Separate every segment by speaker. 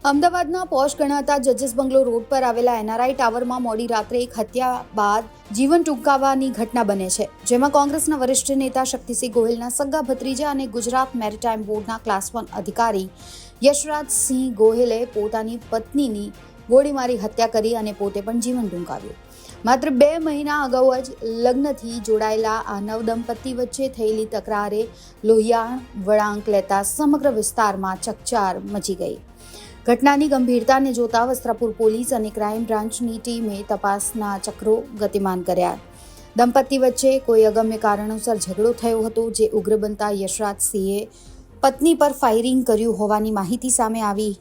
Speaker 1: અમદાવાદના પોશ ગણાતા જજીસ બંગલો રોડ પર આવેલા એનઆરઆઈ ટાવરમાં મોડી રાત્રે એક હત્યા બાદ જીવન ટૂંકાવવાની ઘટના બને છે, જેમાં કોંગ્રેસના વરિષ્ઠ નેતા શક્તિસિંહ ગોહિલના સગા ભત્રીજા અને ગુજરાત મેરીટાઈમ બોર્ડના ક્લાસ 1 અધિકારી યશરાજસિંહ ગોહિલે પોતાની પત્નીની ગોળી મારી હત્યા કરી અને પોતે પણ જીવન ટૂંકાવ્યું. માત્ર 2 મહિના અગાઉ જ લગ્નથી જોડાયેલા આ નવદંપતિ વચ્ચે થયેલી તકરારે લોહિયાળ વળાંક લેતા સમગ્ર વિસ્તારમાં ચકચાર મચી ગઈ. ઘટનાની ગંભીરતાને જોતા વસ્ત્રાપુર પોલીસ અને ક્રાઇમ બ્રાન્ચની ટીમે તપાસના ચક્રો ગતિમાન કર્યા. દંપતી વચ્ચે કોઈ અગમ્ય કારણોસર ઝઘડો થયો હતો, જે ઉગ્ર બનતા યશરાજસિંહે પત્ની પર ફાયરિંગ કર્યું હોવાની માહિતી સામે આવી.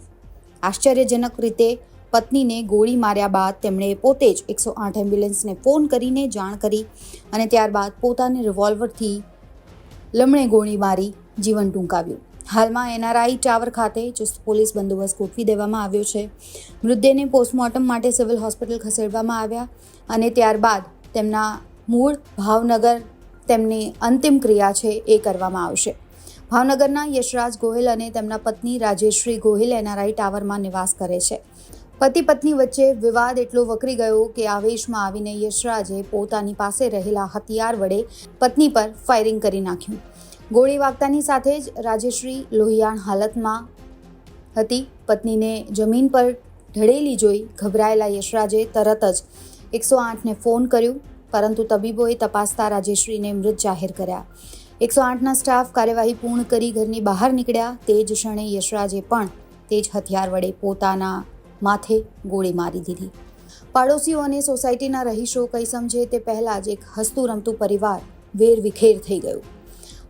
Speaker 1: આશ્ચર્યજનક રીતે પત્નીને ગોળી માર્યા બાદ તેમણે પોતે જ 108 એમ્બ્યુલન્સને ફોન કરીને જાણ કરી અને ત્યારબાદ પોતાને રિવોલ્વરથી લમણે ગોળી મારી જીવન ટૂંકાવ્યું. હાલમાં એનઆરઆઈ ટાવર ખાતે ચુસ્ત પોલીસ બંદોબસ્ત ગોઠવી દેવામાં આવ્યો છે. મૃતદેહને પોસ્ટમોર્ટમ માટે સિવિલ હોસ્પિટલ ખસેડવામાં આવ્યા અને ત્યારબાદ તેમના મૂળ ભાવનગર તેમની અંતિમ ક્રિયા છે એ કરવામાં આવશે. ભાવનગરના યશરાજ ગોહિલ અને તેમના પત્ની રાજેશ્રી ગોહિલ એનઆરઆઈ ટાવરમાં નિવાસ કરે છે. પતિ પત્ની વચ્ચે વિવાદ એટલો વકરી ગયો કે આવેશમાં આવીને યશરાજે પોતાની પાસે રહેલા હથિયાર વડે પત્ની પર ફાયરિંગ કરી નાખ્યું. ગોળી વાગતાની સાથે જ રાજેશ્રી લોહિયાળ હાલતમાં હતી. પત્નીને જમીન પર ઢળેલી જોઈ ગભરાયેલા યશરાજે તરત જ 108ને ફોન કર્યું, પરંતુ તબીબોએ તપાસતા રાજેશ્રીને મૃત જાહેર કર્યા. 108ના સ્ટાફ કાર્યવાહી પૂર્ણ કરી ઘરની બહાર નીકળ્યા. તે જ ક્ષણે યશરાજે પણ તે જ હથિયાર વડે પોતાના માથે ગોળી મારી દીધી. પાડોશીઓ અને સોસાયટીના રહીશો કંઈ સમજે તે પહેલાં જ એક હસતું રમતું પરિવાર વેરવિખેર થઈ ગયું.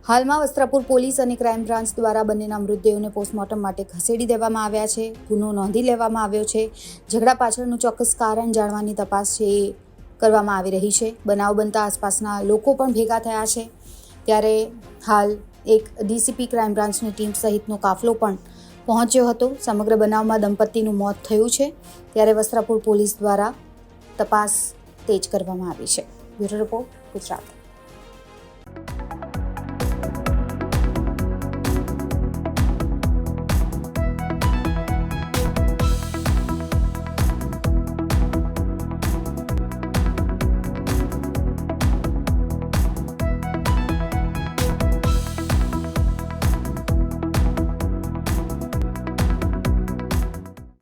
Speaker 1: હાલમાં વસ્ત્રાપુર પોલીસ અને ક્રાઇમ બ્રાન્ચ દ્વારા બંનેના મૃતદેહોને પોસ્ટમોર્ટમ માટે ખસેડી દેવામાં આવ્યા છે. ગુનો નોંધી લેવામાં આવ્યો છે. ઝઘડા પાછળનું ચોક્કસ કારણ જાણવાની તપાસ છે એ કરવામાં આવી રહી છે. બનાવ બનતા આસપાસના લોકો પણ ભેગા થયા છે. ત્યારે હાલ એક ડીસીપી ક્રાઇમ બ્રાન્ચની ટીમ સહિતનો કાફલો પણ પહોંચ્યો હતો. સમગ્ર બનાવમાં દંપતીનું મોત થયું છે. ત્યારે વસ્ત્રાપુર પોલીસ દ્વારા તપાસ તેજ કરવામાં આવી છે. Bureau report, Gujarat.